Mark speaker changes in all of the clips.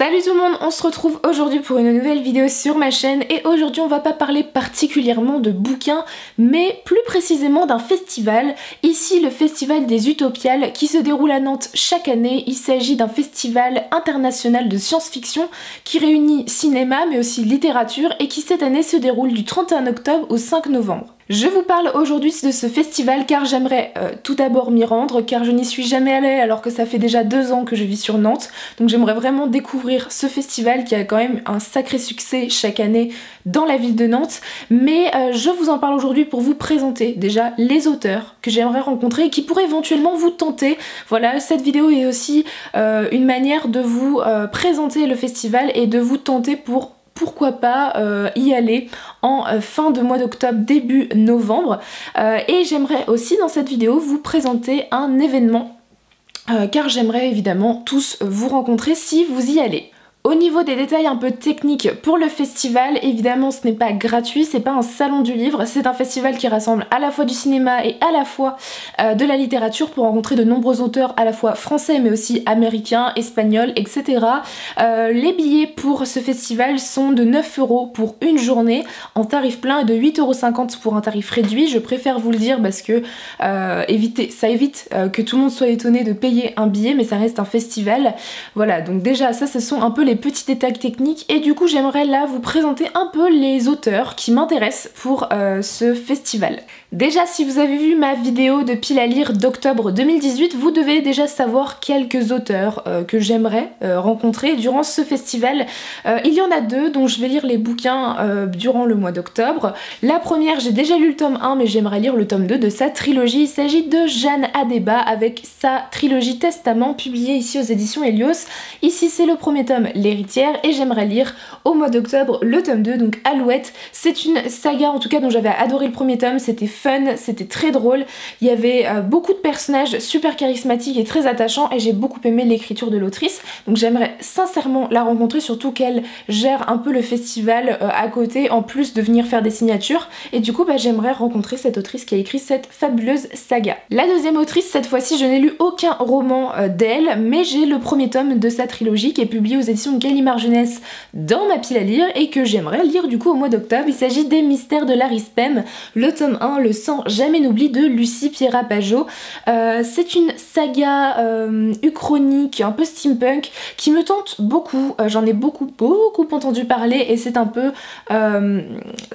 Speaker 1: Salut tout le monde, on se retrouve aujourd'hui pour une nouvelle vidéo sur ma chaîne et aujourd'hui on va pas parler particulièrement de bouquins mais plus précisément d'un festival, ici le festival des Utopiales qui se déroule à Nantes chaque année. Il s'agit d'un festival international de science-fiction qui réunit cinéma mais aussi littérature et qui cette année se déroule du 31 octobre au 5 novembre. Je vous parle aujourd'hui de ce festival car j'aimerais tout d'abord m'y rendre car je n'y suis jamais allée alors que ça fait déjà 2 ans que je vis sur Nantes, donc j'aimerais vraiment découvrir ce festival qui a quand même un sacré succès chaque année dans la ville de Nantes, mais je vous en parle aujourd'hui pour vous présenter déjà les auteurs que j'aimerais rencontrer et qui pourraient éventuellement vous tenter. Voilà, cette vidéo est aussi une manière de vous présenter le festival et de vous tenter pourquoi pas y aller en fin de mois d'octobre, début novembre. Et j'aimerais aussi dans cette vidéo vous présenter un événement car j'aimerais évidemment tous vous rencontrer si vous y allez. Au niveau des détails un peu techniques pour le festival, évidemment ce n'est pas gratuit, c'est pas un salon du livre, c'est un festival qui rassemble à la fois du cinéma et à la fois de la littérature pour rencontrer de nombreux auteurs à la fois français mais aussi américains, espagnols, etc. Les billets pour ce festival sont de 9 € pour une journée en tarif plein et de 8,50 € pour un tarif réduit. Je préfère vous le dire parce que ça évite que tout le monde soit étonné de payer un billet, mais ça reste un festival. Voilà, donc déjà ça ce sont un peu les petits détails techniques et du coup j'aimerais là vous présenter un peu les auteurs qui m'intéressent pour ce festival. Déjà si vous avez vu ma vidéo de pile à lire d'octobre 2018, vous devez déjà savoir quelques auteurs que j'aimerais rencontrer durant ce festival. Il y en a 2 dont je vais lire les bouquins durant le mois d'octobre. La première, j'ai déjà lu le tome 1 mais j'aimerais lire le tome 2 de sa trilogie. Il s'agit de Jeanne Adeba avec sa trilogie Testament publiée ici aux éditions Helios. Ici c'est le premier tome, L'héritière, et j'aimerais lire au mois d'octobre le tome 2, donc Alouette. C'est une saga en tout cas dont j'avais adoré le premier tome, c'était fun, c'était très drôle, il y avait beaucoup de personnages super charismatiques et très attachants et j'ai beaucoup aimé l'écriture de l'autrice, donc j'aimerais sincèrement la rencontrer, surtout qu'elle gère un peu le festival à côté en plus de venir faire des signatures et du coup j'aimerais rencontrer cette autrice qui a écrit cette fabuleuse saga. La deuxième autrice, cette fois-ci je n'ai lu aucun roman d'elle mais j'ai le premier tome de sa trilogie qui est publié aux éditions Gallimard Jeunesse dans ma pile à lire et que j'aimerais lire du coup au mois d'octobre. Il s'agit des Mystères de Larry Spem, le tome 1, Le sang jamais n'oublie de Lucie Pierra-Pajot. C'est une saga uchronique, un peu steampunk qui me tente beaucoup, j'en ai beaucoup entendu parler et c'est un peu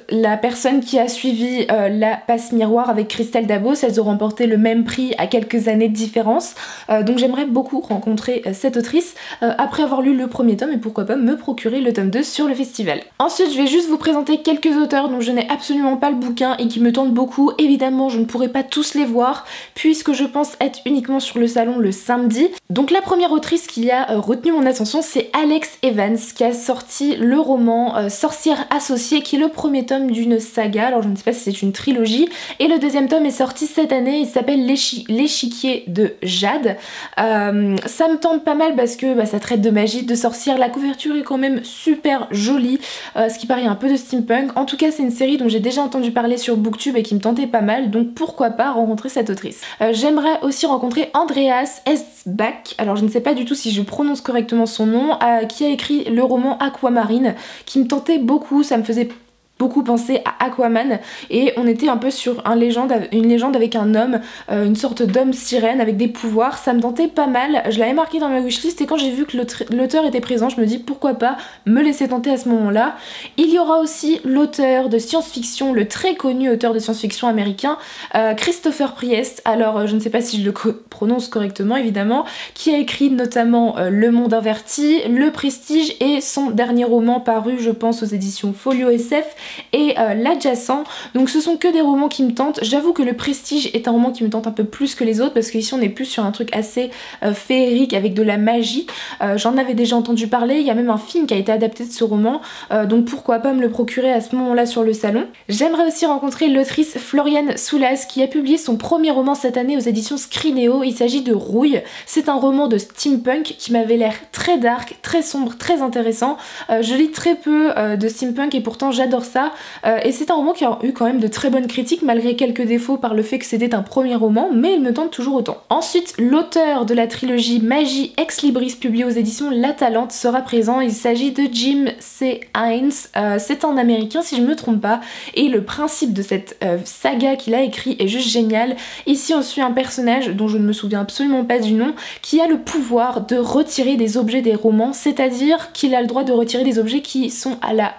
Speaker 1: la personne qui a suivi la passe miroir avec Christelle Dabos. Elles ont remporté le même prix à quelques années de différence, donc j'aimerais beaucoup rencontrer cette autrice après avoir lu le premier tome et pourquoi pas me procurer le tome 2 sur le festival. Ensuite je vais juste vous présenter quelques auteurs dont je n'ai absolument pas le bouquin et qui me tentent beaucoup. Évidemment je ne pourrai pas tous les voir puisque je pense être uniquement sur le salon le samedi. Donc la première autrice qui a retenu mon attention c'est Alex Evans qui a sorti le roman Sorcière associée qui est le premier tome d'une saga, alors je ne sais pas si c'est une trilogie, et le deuxième tome est sorti cette année, il s'appelle L'échiquier de Jade. Ça me tente pas mal parce que ça traite de magie, de sorcières, la couverture est quand même super jolie, ce qui paraît un peu de steampunk. En tout cas c'est une série dont j'ai déjà entendu parler sur Booktube et qui me tentait pas mal, donc pourquoi pas rencontrer cette autrice. J'aimerais aussi rencontrer Andreas Esbach, alors je ne sais pas du tout si je prononce correctement son nom, qui a écrit le roman Aquamarine, qui me tentait beaucoup, ça me faisait beaucoup penser à Aquaman et on était un peu sur une légende avec un homme, une sorte d'homme sirène avec des pouvoirs, ça me tentait pas mal, je l'avais marqué dans ma wishlist et quand j'ai vu que l'auteur était présent je me dis pourquoi pas me laisser tenter à ce moment là. Il y aura aussi l'auteur de science-fiction, le très connu auteur de science-fiction américain Christopher Priest, alors je ne sais pas si je le prononce correctement évidemment, qui a écrit notamment Le Monde Inverti, Le Prestige et son dernier roman paru je pense aux éditions Folio SF et L'Adjacent. Donc ce sont que des romans qui me tentent. J'avoue que Le Prestige est un roman qui me tente un peu plus que les autres parce qu'ici on est plus sur un truc assez féerique avec de la magie. J'en avais déjà entendu parler, il y a même un film qui a été adapté de ce roman, donc pourquoi pas me le procurer à ce moment là sur le salon. J'aimerais aussi rencontrer l'autrice Floriane Soulas qui a publié son premier roman cette année aux éditions Scrinéo. Il s'agit de Rouille, c'est un roman de steampunk qui m'avait l'air très dark, très sombre, très intéressant. Je lis très peu de steampunk et pourtant j'adore ça. ça, et c'est un roman qui a eu quand même de très bonnes critiques malgré quelques défauts par le fait que c'était un premier roman, mais il me tente toujours autant. Ensuite, l'auteur de la trilogie Magie Ex Libris publiée aux éditions La Talente sera présent. Il s'agit de Jim C. Hines, c'est un américain si je me trompe pas, et le principe de cette saga qu'il a écrit est juste génial. Ici on suit un personnage dont je ne me souviens absolument pas du nom, qui a le pouvoir de retirer des objets des romans, c'est-à-dire qu'il a le droit de retirer des objets qui sont à la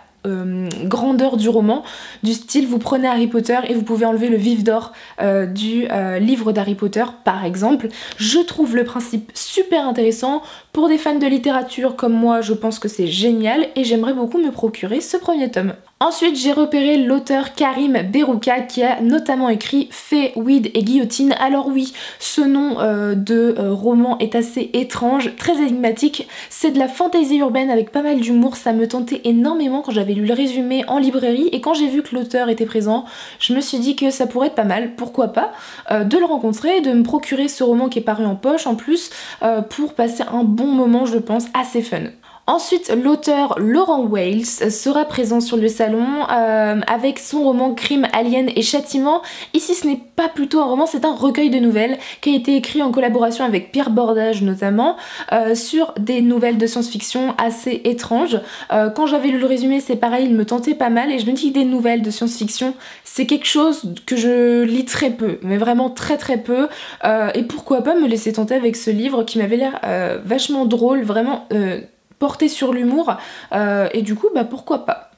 Speaker 1: grandeur du roman, du style vous prenez Harry Potter et vous pouvez enlever le vif d'or du livre d'Harry Potter par exemple. Je trouve le principe super intéressant. Pour des fans de littérature comme moi, je pense que c'est génial et j'aimerais beaucoup me procurer ce premier tome. Ensuite, j'ai repéré l'auteur Karim Berouka qui a notamment écrit Fée, Weed et Guillotine. Alors oui, ce nom de roman est assez étrange, très énigmatique. C'est de la fantaisie urbaine avec pas mal d'humour. Ça me tentait énormément quand j'avais lu le résumé en librairie et quand j'ai vu que l'auteur était présent, je me suis dit que ça pourrait être pas mal, pourquoi pas, de le rencontrer, de me procurer ce roman qui est paru en poche en plus pour passer un bon moment, je pense, assez fun. Ensuite, l'auteur Laurent Wales sera présent sur le salon avec son roman Crime, Alien et Châtiment. Ici, ce n'est pas plutôt un roman, c'est un recueil de nouvelles qui a été écrit en collaboration avec Pierre Bordage notamment sur des nouvelles de science-fiction assez étranges. Quand j'avais lu le résumé, c'est pareil, il me tentait pas mal et je me dis que des nouvelles de science-fiction, c'est quelque chose que je lis très peu, mais vraiment très peu. Et pourquoi pas me laisser tenter avec ce livre qui m'avait l'air vachement drôle, vraiment porté sur l'humour, et du coup bah pourquoi pas.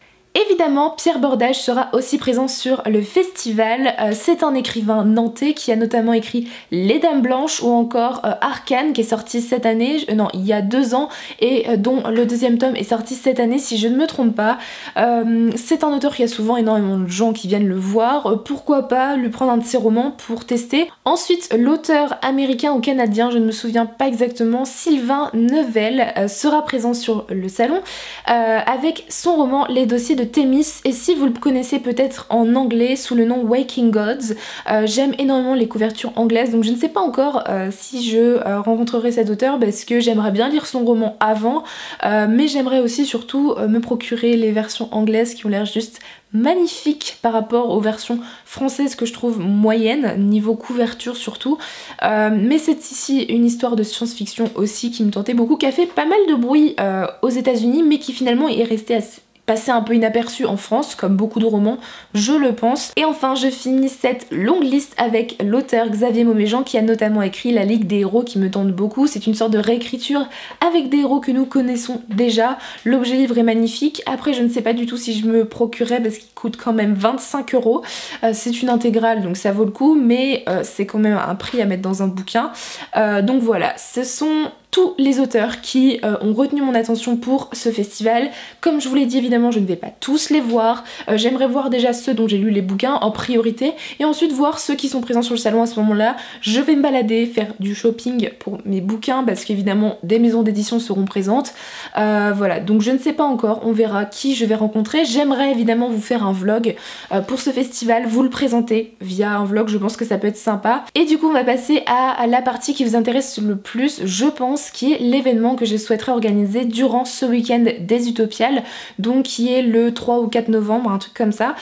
Speaker 1: Évidemment, Pierre Bordage sera aussi présent sur le festival. C'est un écrivain nantais qui a notamment écrit Les Dames Blanches ou encore Arcane qui est sorti cette année, non il y a 2 ans et dont le deuxième tome est sorti cette année si je ne me trompe pas. C'est un auteur qui a souvent énormément de gens qui viennent le voir, pourquoi pas lui prendre un de ses romans pour tester. Ensuite, l'auteur américain ou canadien, je ne me souviens pas exactement, Sylvain Neuvel sera présent sur le salon avec son roman Les Dossiers de Thémis, et si vous le connaissez peut-être en anglais sous le nom Waking Gods, j'aime énormément les couvertures anglaises, donc je ne sais pas encore si je rencontrerai cet auteur parce que j'aimerais bien lire son roman avant, mais j'aimerais aussi surtout me procurer les versions anglaises qui ont l'air juste magnifiques par rapport aux versions françaises que je trouve moyennes, niveau couverture surtout, mais c'est ici une histoire de science-fiction aussi qui me tentait beaucoup, qui a fait pas mal de bruit aux États-Unis mais qui finalement est resté passé un peu inaperçu en France, comme beaucoup de romans, je le pense. Et enfin, je finis cette longue liste avec l'auteur Xavier Mauméjean qui a notamment écrit La Ligue des Héros qui me tente beaucoup. C'est une sorte de réécriture avec des héros que nous connaissons déjà. L'objet livre est magnifique. Après, je ne sais pas du tout si je me procurerais parce qu'il coûte quand même 25 €. C'est une intégrale, donc ça vaut le coup, mais c'est quand même un prix à mettre dans un bouquin. Donc voilà, ce sont tous les auteurs qui ont retenu mon attention pour ce festival. Comme je vous l'ai dit, évidemment je ne vais pas tous les voir, j'aimerais voir déjà ceux dont j'ai lu les bouquins en priorité et ensuite voir ceux qui sont présents sur le salon à ce moment là. Je vais me balader, faire du shopping pour mes bouquins parce qu'évidemment des maisons d'édition seront présentes, voilà, donc je ne sais pas encore, on verra qui je vais rencontrer. J'aimerais évidemment vous faire un vlog pour ce festival, vous le présenter via un vlog, je pense que ça peut être sympa. Et du coup on va passer à la partie qui vous intéresse le plus, je pense, qui est l'événement que je souhaiterais organiser durant ce week-end des Utopiales, donc qui est le 3 ou 4 novembre, un truc comme ça.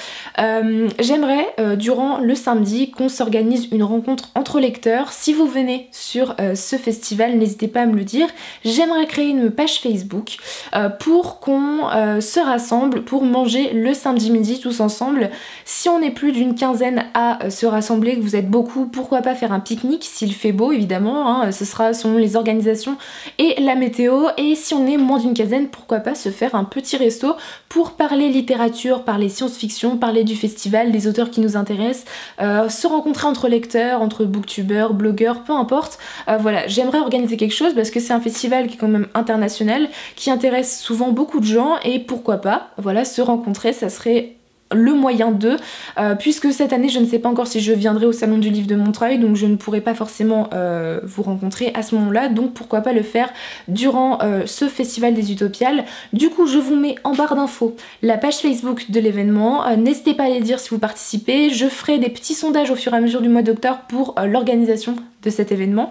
Speaker 1: J'aimerais durant le samedi qu'on s'organise une rencontre entre lecteurs. Si vous venez sur ce festival, n'hésitez pas à me le dire. J'aimerais créer une page Facebook pour qu'on se rassemble pour manger le samedi midi tous ensemble. Si on est plus d'une quinzaine à se rassembler, que vous êtes beaucoup, pourquoi pas faire un pique-nique s'il fait beau évidemment, hein, ce sera selon les organisations et la météo, et si on est moins d'une quinzaine, pourquoi pas se faire un petit resto pour parler littérature, parler science-fiction, parler du festival, des auteurs qui nous intéressent, se rencontrer entre lecteurs, entre booktubeurs, blogueurs, peu importe. Voilà, j'aimerais organiser quelque chose parce que c'est un festival qui est quand même international, qui intéresse souvent beaucoup de gens, et pourquoi pas, voilà, se rencontrer, ça serait le moyen d'eux, puisque cette année je ne sais pas encore si je viendrai au salon du livre de Montreuil, donc je ne pourrai pas forcément vous rencontrer à ce moment là, donc pourquoi pas le faire durant ce festival des Utopiales. Du coup je vous mets en barre d'infos la page Facebook de l'événement, n'hésitez pas à les dire si vous participez, je ferai des petits sondages au fur et à mesure du mois d'octobre pour l'organisation de cet événement.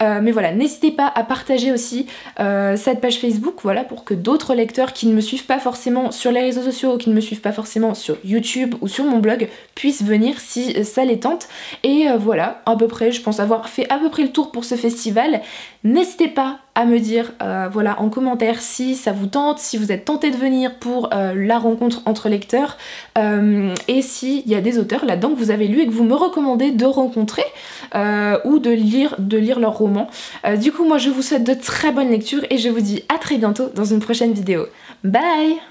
Speaker 1: Mais voilà, n'hésitez pas à partager aussi cette page Facebook, voilà, pour que d'autres lecteurs qui ne me suivent pas forcément sur les réseaux sociaux, qui ne me suivent pas forcément sur YouTube ou sur mon blog, puissent venir si ça les tente. Et voilà, à peu près, je pense avoir fait à peu près le tour pour ce festival. N'hésitez pas à me dire voilà, en commentaire si ça vous tente, si vous êtes tenté de venir pour la rencontre entre lecteurs, et s'il y a des auteurs là-dedans que vous avez lu et que vous me recommandez de rencontrer ou de lire leurs romans. Du coup, moi je vous souhaite de très bonnes lectures et je vous dis à très bientôt dans une prochaine vidéo. Bye!